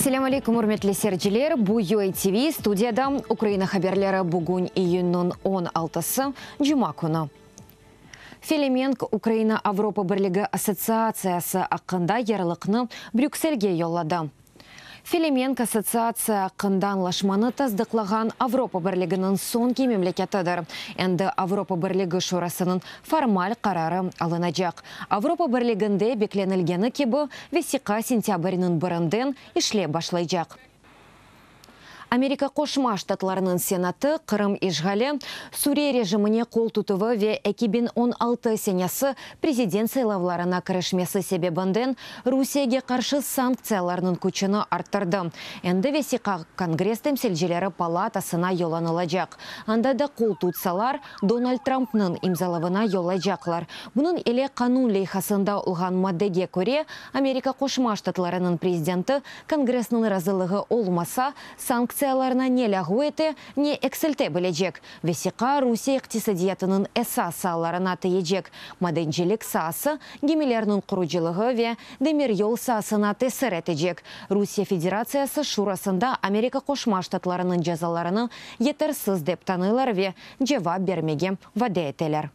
Ассаламу алейкум, урметлі серджілер. Бу ЮАТВ студияда Украина хаберлері бүгін июньнің 16-сы жұма күні. Филименк Украина Авропа Бірлігі ассоциациясы ақында ерлықны Брюксельге йоллады. Филименк ассоциация қындан лашманы таздықлаған Авропа Бірлігінің сонки мемлекетідір. Әнді Авропа Бірлігі шурасының формаль қарары алынacak. Авропа Бірлігінде бекленілгені кебі весиқа сентябрінің бірінден ішле башлайcak. Америка Қошма Штатларының Сенаты Қырым ишғалі Сурия режиміне қол тұтывы ве 2016 сенесі президент сайлавларына кірішмесі себебінден Русияге қаршы санкцияларының күчіні арттырды. Әнді весиқа Конгресс темселжелері палатасына йоланылacak. Анда да қол тұтсалар Дональд Трампның имзалавына йолайжақлар. Бұның еле қанун лейхасында ұлған маддеге көре Америка Қошма Штатларының президенті Конгресінің разылығы олмаса санкцияларына не лягу еті, не эксельте білежек. Весиқа Русия иқтисадиятының эсасаларына тейежек. Маденжелік сасы гемелерінің құруджилығы ве демир йол сасына тесір етежек. Русия Федерациясы шурасында Америка Қошма Штатларының жазаларыны етерсіз деп танылар ве жевап бермеге ваде етелер.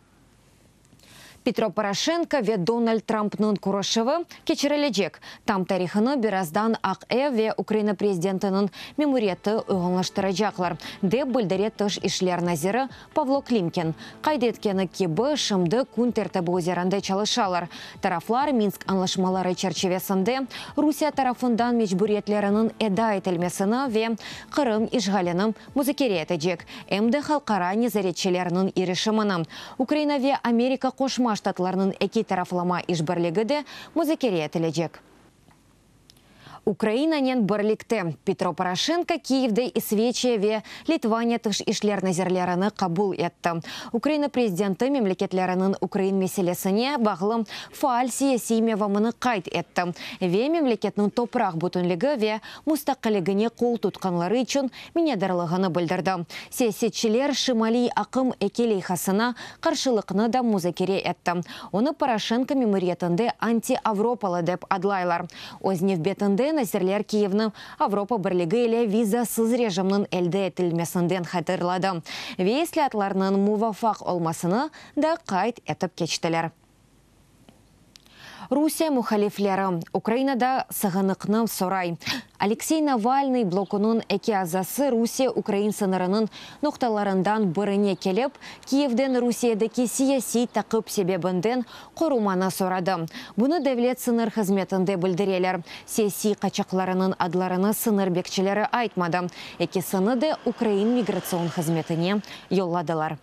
Петро Порошенко ве Дональд Трампның күрішіві кечірілежек. Там тарихыны біраздан АқЭ ве Украина президентінің мемориеті ұғынлаштырacaklar. Деп білдірет тұш ішлер назирі Павло Климкин. Қайдеткені кебі шымды күн тәртібі өзерінде çalışалар. Тарафлар Минск анлашмалары черчевесінде Русия тарафындан мечбуретлерінің эда етілмесіні ве Қырым ишғалінің музыкері етежек. Әмді халқара незаретчелерінің ирішіміні. Украина ве Америка Қошма Штатларының эки тарафлама ишбірлігі де музыкері етілежек. Украинанен бірлікті. Петро Порошенко Киевде исвече ве Литвания тыш ишлер назерлеріні қабул етті. Украина президенті мемлекетлерінің Украин меселесіне бағылым фаал саяси мевамыны қайт етті. Ве мемлекетнің топрақ бүтінлігі ве мұстаққылігіне қол тұтқанлары үшін минедарлығыны білдірді. Саясетчілер Шимали ақым экелейхасына қаршылықны да музыкере етті. Оны Порошенко мемориетінде анти-Авропалы деп адлайлар. Ознев бетінде Назерлер Киевның Авропа Бірлігі еле визасыз режимнің әлді етілмесінден хатырлады. Вейслі атларының мувафақ олмасыны да қайт етіп кечтілер. Русия мұхалифлері Украинада сығынықны сорай. Алексей Навальный блокының әке азасы Русия Украин сынырының ноқталарындан біріне келіп, Киевден Русиядегі саяси тақып себебінден қоруманы сорады. Бұны дәвлет сыныр қызметінде білдірелер. Саяси қачақларының адларыны сыныр бекчілері айтмады. Әке сыныды Украин миграцион қызметіне йолладылар.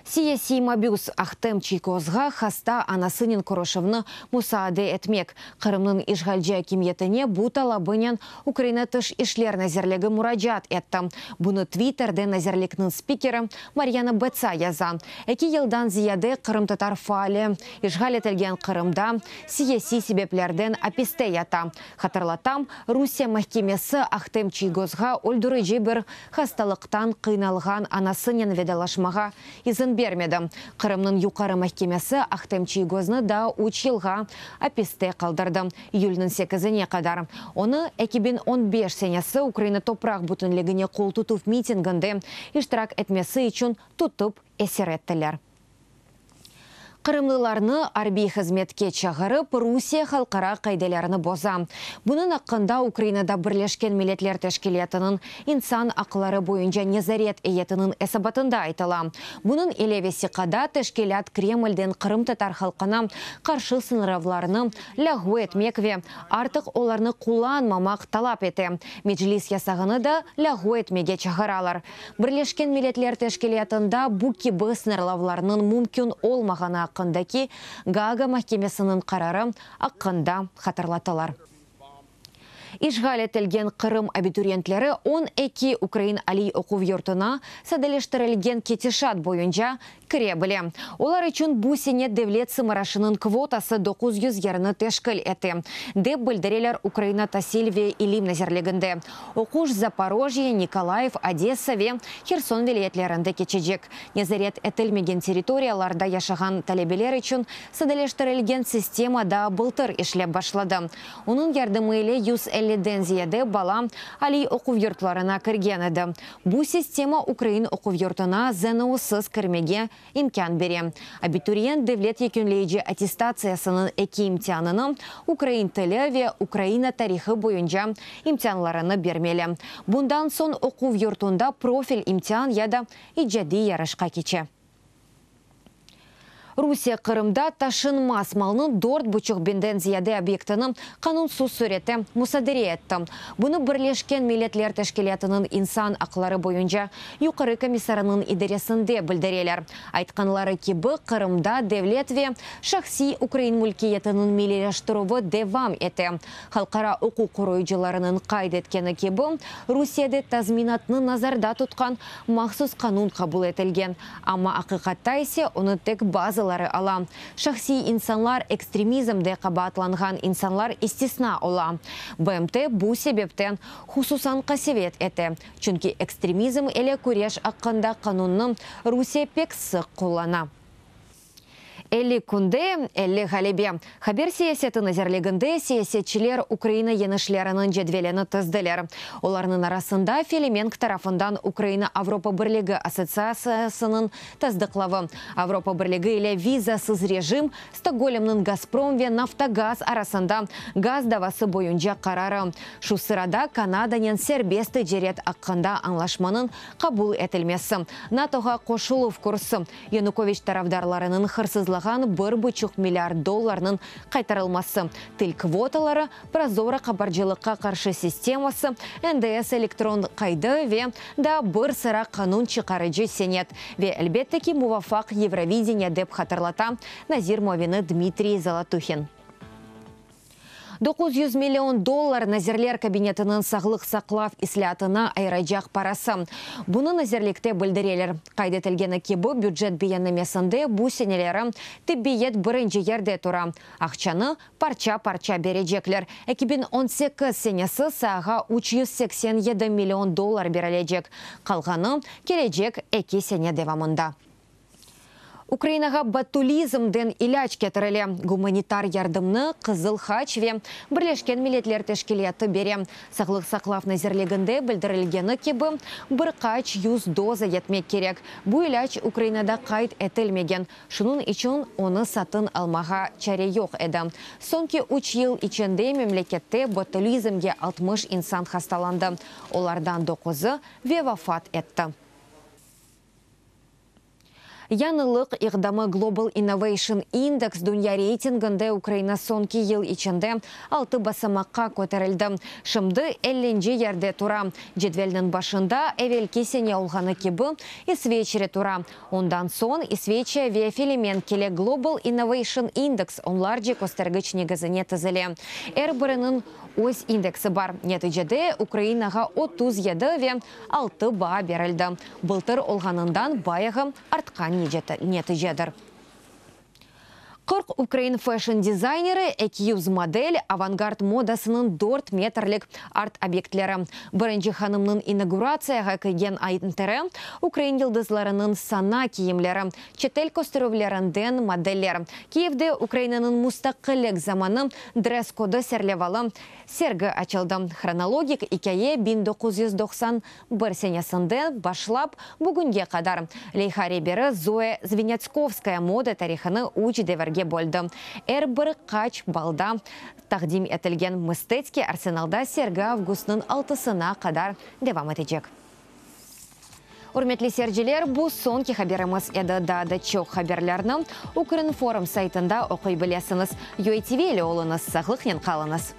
Сияси мобюс Ахтем Чайкозға хаста анасынын Корошевны мусааде етмек. Қырымның ишғалжа кемиетіне бұ талабынен Украина тыш ишлер назерлігі мұраджат етті. Бұны Твиттерде назерлікнің спикері Марьяна Беца яза. Әкі елдан зияде Қырым татар фаали ишғал етілген Қырымда сияси себеплерден аписте ята. Хатырлатам, Русия махкемесі Ахтем Чайкозға өлдіріжі бір хасталықтан қиналған анасынын ведалашмаға изін бермеді. Қырымның юқары махкемесі Ахтем Чайкозны да училға аписте қалдырды. Июльнің 8-не қадар. Оны 2015 сенесі Украина топрақ бүтінлігіне қол тұтып митингінде иштирак етмесі үшін тұтып әсереттілер. Қырымлыларны арби қызметке чағырып, Русия халқара қайделеріні боза. Бұның ақында Украинада Бірлешкен Миллетлер Тәшкилетінің инсан ақылары бойынша незарет ейтінің әсабатында айтыла. Бұның елевесі қада Тәшкилет Кремльден Қырым татар халқына қаршы сыныравларыны ләғу етмекве, артық оларны құланмамақ талап еті. Меджлис ясағыны да ләғу етмеге чағыралар. Бірлешкен Миллетлер Тәшкилетында бұ кебі сынырлавларының мүмкін олмағана ақындаки Гага махкемесінің қарары ақында хатырлатылар. Ишғал етілген Қырым абитуриентлері 12 Украин Али оқу йортына сәділештірілген кетешат бойынша кіребілі. Олар үшін бусене девлет сымырашының квотасы 900 еріні тешкіл әті. Деп білдірелер Украина Сильвия Илим назерлігінде. Оқуш Запорожье, Николаев, Одесса ве Херсон велетлерінде кечежек. Незарет әтілмеген территорияларда яшаған талебелер үшін садалештірілген системада былтыр ішлеп башлады. Оның ярдымы еле 150 зияде бала али оқу йортларына кірген еді. Бу система Украин оқу йортына зәнуысыз кірмеге имкан бере. Абитуриент девлет екенлейджі аттестациясының әке имтианының Украин тілі ве Украина тарихы бойынша имтианларыны бермелі. Бұндан сон оқу йортында профиль имтиан яда иджади ярышқа кече. Русия Қырымда ташынмас малының 4,5 бенден зияде объектінің қанунсыз суреті мұсадыре етті. Бұны Бірлешкен Миллетлер Тәшкелетінің инсан ақлары бойынша юқары комиссарының идересінде білдірелер. Айтқанлары кебі Қырымда девлетве шахси Украин мүлкиетінің милелештіруі девам еті. Халқара оқу құройжыларының қайд еткені кебі Русияде тазминатны назарда тұтқан мақсус қанун қабыл етілген. Ама ақиқатта есе оны тек базы ала. Шахси инсанлар экстремизмде қабатланған инсанлар истисна ола. БМТ бұл себептен хусусан қасевет еті. Чүнки экстремизм әлі көреш аққанда қанунның Русия пек сық қолана. Әлі күнде, әлі ғалебе. Хабер сиясеті назерлігінде сиясетчілер Украина енішлерінің жедвелені тізділер. Оларының арасында Филименк тарафындан Украина Авропа Бірлігі ассоциациясының тыздықлавы. Авропа Бірлігі еле визасыз режим Стокгольмның Газпром ве Нафтогаз арасында газ давасы бойынша қарары. Шу сырада Канаданен сербесті жерет аққында аңлашманың қабыл етілмесі. НАТОға қошылув курсы. Янукович тарафдарларының хырсызлығы 1,5 миллиард долларның қайтарылмасы. Тіл квоталары, прозора қабаржылыққа қаршы системасы, НДС электрон қайды ве да бір сыра қанун чықарыжы сенет. Ве әлбетті ки мувафақ Евровидение деп хатырлата Назир Мовины Дмитрий Золотухин. 900 миллион доллар назерлер кабинетінің сағлық сақлав ислятына айрайжақ парасы. Бұны назерлікте білдірелер. Қайдетілгені кебі бюджет бейеннемесінде бұл сенелері тіббейет бірінші ерде тұра. Ақчаны парча-парча бережеклер. 2018 сенесі саға 387 миллион доллар берележек. Қалғаны кележек 2 сене девамында. Украинаға батулизмден иляч кетірілі. Гуманитар ярдымны Қызыл Хач ве Бірлешкен Миллетлер Тәшкелеті бере. Сағлық сақлав назерлігінде білдірілгені кебі бір қач 100 доза етмек керек. Бұл иляч Украинада қайт әтілмеген. Шының үшін оны сатын алмаға чаре жоқ еді. Сонки 3 ел ішінде мемлекетте батулизмге 60 инсан хасталанды. Олардан 9-ы ве вафат етті. Янылық иғдамы Global Innovation Index дүния рейтингінде Украина сонки ел içinde 6 басамаққа көтерілді. Шымды 50 ерде тұра. Жедвелінің башында әвелке сене олғаны кебі Исвечері тұра. Ондан сон Исвече ве Филимен келе Global Innovation Index онларжы көстергіч негізіне тізілі. Әрбірінің өз индексі бар. Нәтижеде Украинаға 37 ве 6 ба берілді. Былтыр олғанындан байығы артқан нәтижедір. 40 Украин фэшн дизайнері экиюз модель авангард модасының 4 метрлік арт-объектлері. Бірінші ханымның инаугурацияға күйген айынтері Украин елдызларының сана киімлері, четел костюмлерінден моделлер. Киевде Украинаның мұстақылық заманы дресс-коды серлевалы сергі açılды. Хронологик икәе 1991 сенесінде башлап бүгінге қадар. Лейхари бері Зоя Звенецковская мода тарихыны уч деверге болды. Әрбір қач балда тақдим етілген мистецкий арсеналда сергі августның 6-сына қадар девам етежек. Урметлі серджелер, бұл сонки хаберіміз еді дады чоқ хаберлерінің Укринформ сайтында оқи білесіңіз. UATV елі олыңыз, сағлықнен қалыңыз.